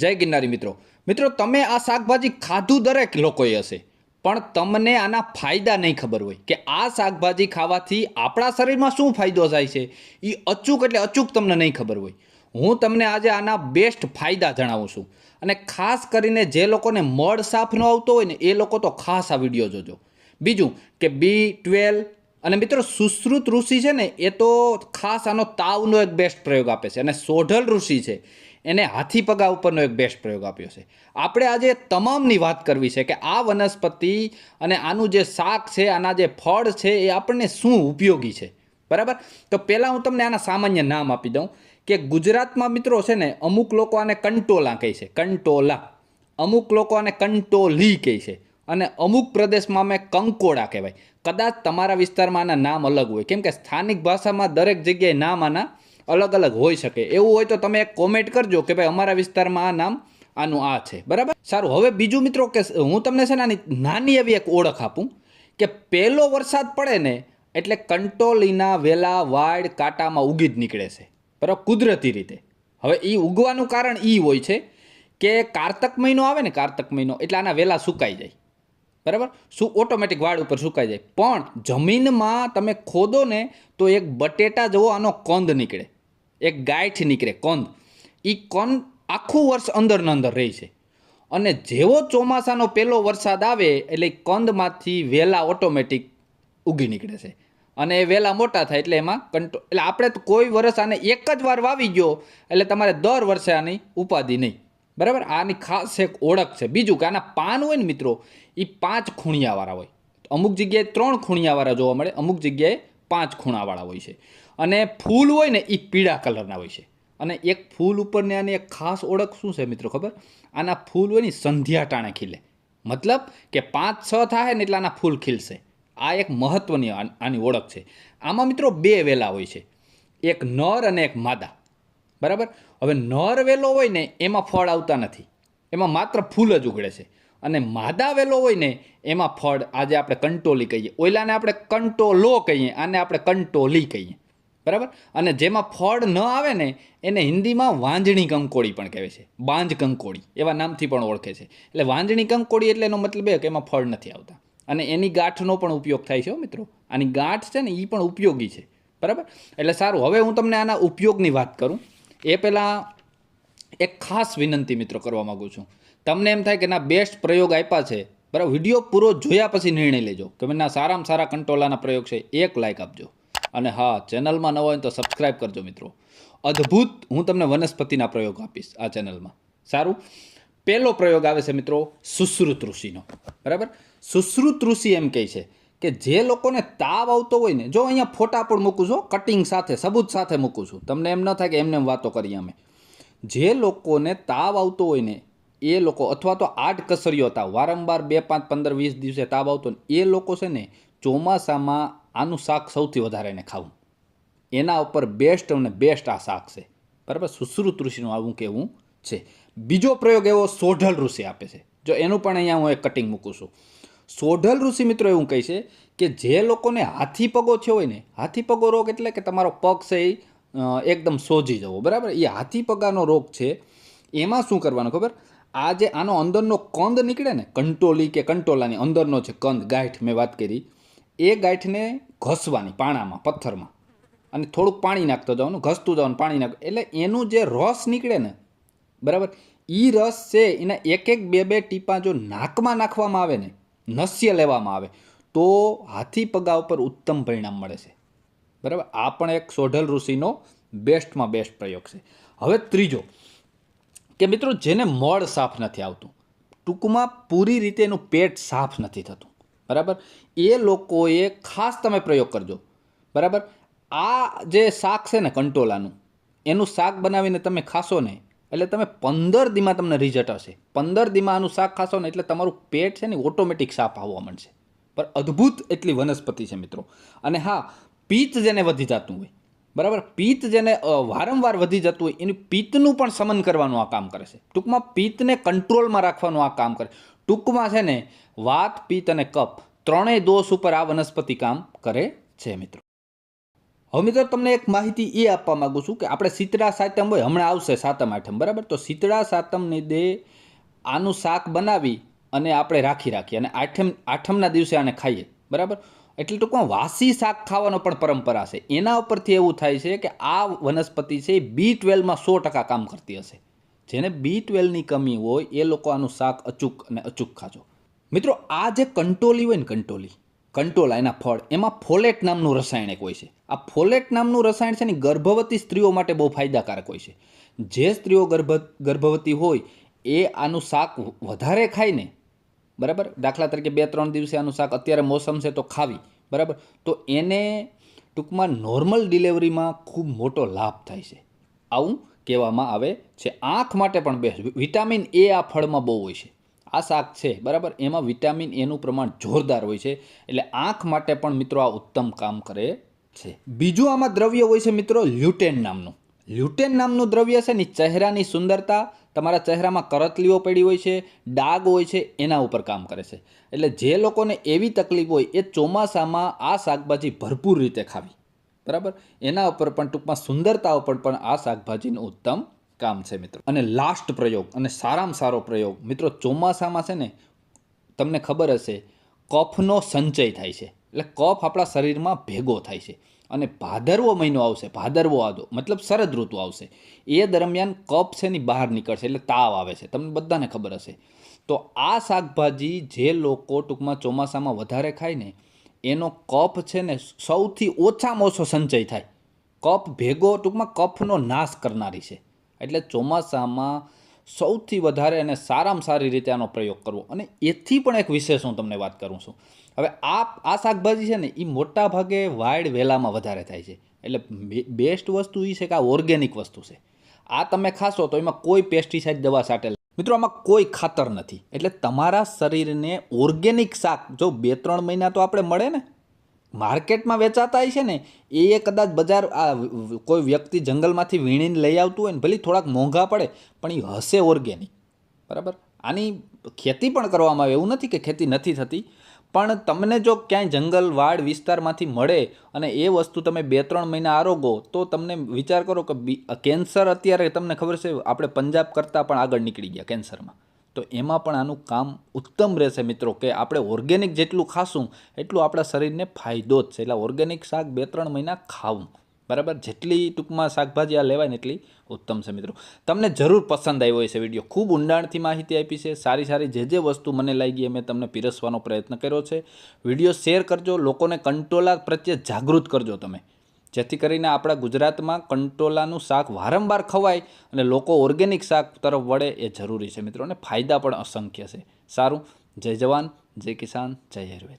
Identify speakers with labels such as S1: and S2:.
S1: જય ગિરનારી મિત્રો મિત્રો તમે આ શાકભાજી ખાધું દરેક લોકોએ હશે, પણ તમને આના ફાયદા નહીં ખબર હોય કે આ શાકભાજી ખાવાથી આપણા શરીરમાં શું ફાયદો થાય છે. એ અચૂક એટલે અચૂક તમને નહીં ખબર હોય. હું તમને આજે આના બેસ્ટ ફાયદા જણાવું છું. અને ખાસ કરીને જે લોકોને મળ સાફ ન આવતો હોય ને એ લોકો તો ખાસ આ વિડીયો જોજો. બીજું કે B12 અને મિત્રો સુશ્રુત ઋષિ છે ને એ તો ખાસ આનો તાવનો એક બેસ્ટ પ્રયોગ આપે છે. અને સોઢલ ઋષિ છે એને હાથી પગા ઉપરનો એક બેસ્ટ પ્રયોગ આપ્યો છે. આપણે આજે તમામની વાત કરવી છે કે આ વનસ્પતિ અને આનું જે શાક છે, આના જે ફળ છે એ આપણને શું ઉપયોગી છે. બરાબર, તો પહેલાં હું તમને આના સામાન્ય નામ આપી દઉં કે ગુજરાતમાં મિત્રો છે ને અમુક લોકો આને કંટોલા કહે છે, કંટોલા. અમુક લોકો આને કંટોલી કહે છે અને અમુક પ્રદેશમાં અમે કંકોડા કહેવાય. કદાચ તમારા વિસ્તારમાં આના નામ અલગ હોય, કેમ કે સ્થાનિક ભાષામાં દરેક જગ્યાએ નામ આના અલગ અલગ હોઈ શકે. એવું હોય તો તમે એક કોમેન્ટ કરજો કે ભાઈ અમારા વિસ્તારમાં આ નામ આનું આ છે. બરાબર, સારું. હવે બીજું મિત્રો કે હું તમને છે ને આની નાની એવી એક ઓળખ આપું કે પહેલો વરસાદ પડે ને એટલે કંટોલીના વેલા વાડ કાંટામાં ઉગી જ નીકળે છે. બરાબર, કુદરતી રીતે. હવે એ ઉગવાનું કારણ એ હોય છે કે કારતક મહિનો આવે ને, કારતક મહિનો એટલે આના વેલા સુકાઈ જાય. બરાબર, શું ઓટોમેટિક વાડ ઉપર સુકાઈ જાય. પણ જમીનમાં તમે ખોદો ને તો એક બટેટા જેવો આનો કંદ નીકળે, એક ગાંઠ નીકળે, કંદ. એ કંદ આખું વર્ષ અંદર ને અંદર રહે છે. અને જેવો ચોમાસાનો પહેલો વરસાદ આવે એટલે કંદમાંથી વેલા ઓટોમેટિક ઉગી નીકળે છે. અને એ વેલા મોટા થાય એટલે એમાં એટલે આપણે તો કોઈ વર્ષ આને એક જ વાર વાવી ગયો એટલે તમારે દર વર્ષે આની ઉપાધિ નહીં. બરાબર, આની ખાસ એક ઓળખ છે. બીજું કે આના પાન હોય ને મિત્રો એ 5 ખૂણિયાવાળા હોય. અમુક જગ્યાએ 3 ખૂણિયાવાળા જોવા મળે, અમુક જગ્યાએ 5 ખૂણાવાળા હોય છે. અને ફૂલ હોય ને એ પીળા કલરના હોય છે. અને એક ફૂલ ઉપરની આની એક ખાસ ઓળખ શું છે મિત્રો ખબર? આના ફૂલ હોય ને સંધ્યા ટાણે ખીલે. મતલબ કે 5-6 થાય ને એટલે આના ફૂલ ખીલશે. આ એક મહત્વની આની ઓળખ છે. આમાં મિત્રો 2 વેલા હોય છે, એક નર અને એક માદા. બરાબર, હવે નર વેલો હોય ને એમાં ફળ આવતા નથી, એમાં માત્ર ફૂલ જ ઉગડે છે. અને માદા વેલો હોય ને એમાં ફળ, આજે આપણે કંટોલી કહીએ, ઓયલાને આપણે કંટોલો કહીએ, આને આપણે કંટોલી કહીએ. બરાબર, અને જેમાં ફળ ન આવે ને એને હિન્દીમાં વાંજણી કંકોડી પણ કહેવાય છે, બાંજ કંકોડી એવા નામથી પણ ઓળખે છે. એટલે વાંજણી કંકોડી એટલે એનો મતલબ એ કે એમાં ફળ નથી આવતા. અને એની ગાંઠનો પણ ઉપયોગ થાય છે મિત્રો. આની ગાંઠ છે ને એ પણ ઉપયોગી છે. બરાબર, એટલે સારું. હવે હું તમને આના ઉપયોગની વાત કરું એ પહેલાં એક ખાસ વિનંતી મિત્રો કરવા માગું છું. તમને એમ થાય કે ના બેસ્ટ પ્રયોગ આપ્યા છે, બરાબર, વિડીયો પૂરો જોયા પછી નિર્ણય લેજો કે મને સારામાં સારા કંટોલાના પ્રયોગ છે. એક લાઇક આપજો. અને હા, ચેનલમાં ન હોય તો સબસ્ક્રાઈબ કરજો મિત્રો. અદ્ભુત હું તમને વનસ્પતિના પ્રયોગ આપીશ આ ચેનલમાં. સારું, પહેલો પ્રયોગ આવે છે મિત્રો સુશ્રુત ઋષિનો. બરાબર, સુશ્રુત ઋષિ એમ કહે છે કે જે લોકોને તાવ આવતો હોય ને, જો અહીંયા ફોટા પણ મૂકું છું, કટિંગ સાથે, સબૂત સાથે મૂકું છું, તમને એમ ન થાય કે એમને વાતો કરીએ અમે. જે લોકોને તાવ આવતો હોય ને એ લોકો, અથવા તો આડકસરીયો તાવ, વારંવાર 2, 5, 15, 20 દિવસે તાવ આવતો ને એ લોકો છે ને ચોમાસામાં આનું શાક સૌથી વધારે એને ખાવું. એના ઉપર બેસ્ટ અને બેસ્ટ આ શાક છે. બરાબર, સુશ્રુત ઋષિનું આવું કહેવું છે. બીજો પ્રયોગ એવો સોઢલ ઋષિ આપે છે. જો એનું પણ અહીંયા હું એક કટિંગ મૂકું છું. સોઢલ ઋષિ મિત્રો એવું કહે છે કે જે લોકોને હાથી પગો થયો હોય ને, હાથી પગો રોગ એટલે કે તમારો પગ છે એ એકદમ સોજી જવો. બરાબર, એ હાથી પગાનો રોગ છે. એમાં શું કરવાનું ખબર? આ જે આનો અંદરનો કંદ નીકળે ને, કંટોલી કે કંટોલાની અંદરનો છે કંદ, ગાંઠ મેં વાત કરી, એ ગાંઠને ઘસવાની પાણામાં, પથ્થરમાં, અને થોડુંક પાણી નાખતો જવાનું, ઘસતું જવાનું, પાણી નાખ, એટલે એનું જે રસ નીકળે ને, બરાબર, એ રસ છે એના 1-2 ટીપાં જો નાકમાં નાખવામાં આવે ને, નસ્ય લેવામાં આવે તો હાથી પગા ઉપર ઉત્તમ પરિણામ મળે છે. બરાબર, આ પણ એક સોઢલ ઋષિનો બેસ્ટમાં બેસ્ટ પ્રયોગ છે. હવે ત્રીજો કે મિત્રો જેને મળ સાફ નથી આવતું, ટૂંકમાં પૂરી રીતે એનું પેટ સાફ નથી થતું, બરાબર, એ લોકોએ ખાસ તમે પ્રયોગ કરજો. બરાબર, આ જે શાક છે ને કંટોલાનું, એનું શાક બનાવીને તમે ખાશો ને એટલે તમે 15 દીમાં તમને રિઝલ્ટ હશે. 15 દીમાં આનું શાક ખાશો ને એટલે તમારું પેટ છે ને ઓટોમેટિક સાફ આવવા માંડશે. પણ અદ્ભુત એટલી વનસ્પતિ છે મિત્રો. અને હા, પિત્ત જેને વધી જતું હોય, બરાબર, પિત્ત જેને વારંવાર વધી જતું હોય એની પિત્તનું પણ શમન કરવાનું આ કામ કરે છે. ટૂંકમાં પિત્તને કંટ્રોલમાં રાખવાનું આ કામ કરે. ટૂંકમાં છે ને વાત, પિત્ત અને કફ ત્રણેય દોષ ઉપર આ વનસ્પતિ કામ કરે છે મિત્રો. હવે મિત્રો તમને એક માહિતી એ આપવા માંગુ છું કે આપણે શીતળા સાતમ હોય, હમણાં આવશે સાતમ આઠમ, બરાબર? તો શીતળા સાતમની દે આનું શાક બનાવી અને આપણે રાખીએ અને આઠમના દિવસે આને ખાઈએ, બરાબર? એટલે ટૂંકમાં વાસી શાક ખાવાનો પણ પરંપરા છે. એના ઉપરથી એવું થાય છે કે આ વનસ્પતિ છે એ B12માં 100% કામ કરતી હશે. જેને B12ની કમી હોય એ લોકો આનું શાક અચૂક ખાજો. મિત્રો આ જે કંટોલી હોય ને, કંટોલા એના ફળ, એમાં ફોલેટ નામનું રસાયણ એક હોય છે. આ ફોલેટ નામનું રસાયણ છે ને ગર્ભવતી સ્ત્રીઓ માટે બહુ ફાયદાકારક હોય છે. જે સ્ત્રીઓ ગર્ભવતી હોય એ આનું શાક વધારે ખાય ને, બરાબર, દાખલા તરીકે 2-3 દિવસે આનું શાક, અત્યારે મોસમ છે તો ખાવી, બરાબર, તો એને ટૂંકમાં નોર્મલ ડિલિવરીમાં ખૂબ મોટો લાભ થાય છે, આવું કહેવામાં આવે છે. આંખ માટે પણ બેસ્ટ. વિટામિન એ આ ફળમાં બહુ હોય છે. આ શાક છે, બરાબર, એમાં વિટામિન એનું પ્રમાણ જોરદાર હોય છે. એટલે આંખ માટે પણ મિત્રો આ ઉત્તમ કામ કરે છે. બીજું આમાં દ્રવ્ય હોય છે મિત્રો લ્યુટેન નામનું દ્રવ્ય છે ને ચહેરાની સુંદરતા, તમારા ચહેરામાં કરતલીઓ પડી હોય છે, ડાઘ હોય છે, એના ઉપર કામ કરે છે. એટલે જે લોકોને એવી તકલીફ હોય એ ચોમાસામાં આ શાકભાજી ભરપૂર રીતે ખાવી, બરાબર, એના ઉપર પણ ટૂંકમાં સુંદરતા ઉપર પણ આ શાકભાજીનું ઉત્તમ કામ છે મિત્રો. અને લાસ્ટ પ્રયોગ અને સારામાં સારો પ્રયોગ મિત્રો, ચોમાસામાં છે ને તમને ખબર હશે કફનો સંચય થાય છે. એટલે કફ આપણા શરીરમાં ભેગો થાય છે અને ભાદરવો મહિનો આવશે, ભાદરવો આદો મતલબ શરદ ઋતુ આવશે, એ દરમિયાન કફ છે ની બહાર નીકળશે, એટલે તાવ આવે છે, તમને બધાને ખબર હશે. તો આ શાકભાજી જે લોકો ટૂંકમાં ચોમાસામાં વધારે ખાય ને એનો કફ છે ને સૌથી ઓછામાં ઓછો સંચય થાય. કફ ભેગો ટૂંકમાં કફનો નાશ કરનારી છે. એટલે ચોમાસામાં સૌથી વધારે અને સારામાં સારી રીતે આનો પ્રયોગ કરવો. અને એથી પણ એક વિશેષ હું તમને વાત કરું છું. હવે આ શાકભાજી છે ને એ મોટા ભાગે વાયડ વેલામાં વધારે થાય છે. એટલે બેસ્ટ વસ્તુ એ છે કે આ ઓર્ગેનિક વસ્તુ છે. આ તમે ખાશો તો એમાં કોઈ પેસ્ટિસાઇડ દવા છાંટેલ મિત્રો, આમાં કોઈ ખાતર નથી. એટલે તમારા શરીરને ઓર્ગેનિક શાક જો 2-3 મહિના તો આપણે મળે ને, માર્કેટમાં વેચાતા હોય છે ને એ કદાચ બજાર કોઈ વ્યક્તિ જંગલમાંથી વીણીને લઈ આવતું હોય ને, ભલે થોડાક મોંઘા પડે પણ એ હશે ઓર્ગેનિક, બરાબર. આની ખેતી પણ કરવામાં આવે, એવું નથી કે ખેતી નથી થતી, પણ તમને જો ક્યાંય જંગલ વાડ વિસ્તારમાંથી મળે અને એ વસ્તુ તમે 2-3 મહિના આરોગો તો તમને વિચાર કરો કે કેન્સર અત્યારે તમને ખબર છે આપણે પંજાબ કરતાં પણ આગળ નીકળી ગયા કેન્સરમાં. તો એમાં પણ આનું કામ ઉત્તમ રહેશે મિત્રો, કે આપણે ઓર્ગેનિક જેટલું ખાશું એટલું આપણા શરીરને ફાયદો જ છે. એટલે ઓર્ગેનિક શાક 2-3 મહિના ખાવું, બરાબર. જેટલી ટૂંકમાં શાકભાજી આ લેવાય ને એટલી ઉત્તમ છે મિત્રો. તમને જરૂર પસંદ આવ્યો હશે વિડીયો. ખૂબ ઊંડાણથી માહિતી આપી છે. સારી જે વસ્તુ મને લાગી મેં તમને પીરસવાનો પ્રયત્ન કર્યો છે. વિડીયો શેર કરજો, લોકોને કંટોલા પ્રત્યે જાગૃત કરજો તમે, જેથી કરીને આપણા ગુજરાતમાં કંટોલાનું શાક વારંવાર ખવાય અને લોકો ઓર્ગેનિક શાક તરફ વળે એ જરૂરી છે મિત્રો. અને ફાયદા પણ અસંખ્ય છે. સારું, જય જવાન, જય કિસાન, જય આયુર્વેદ.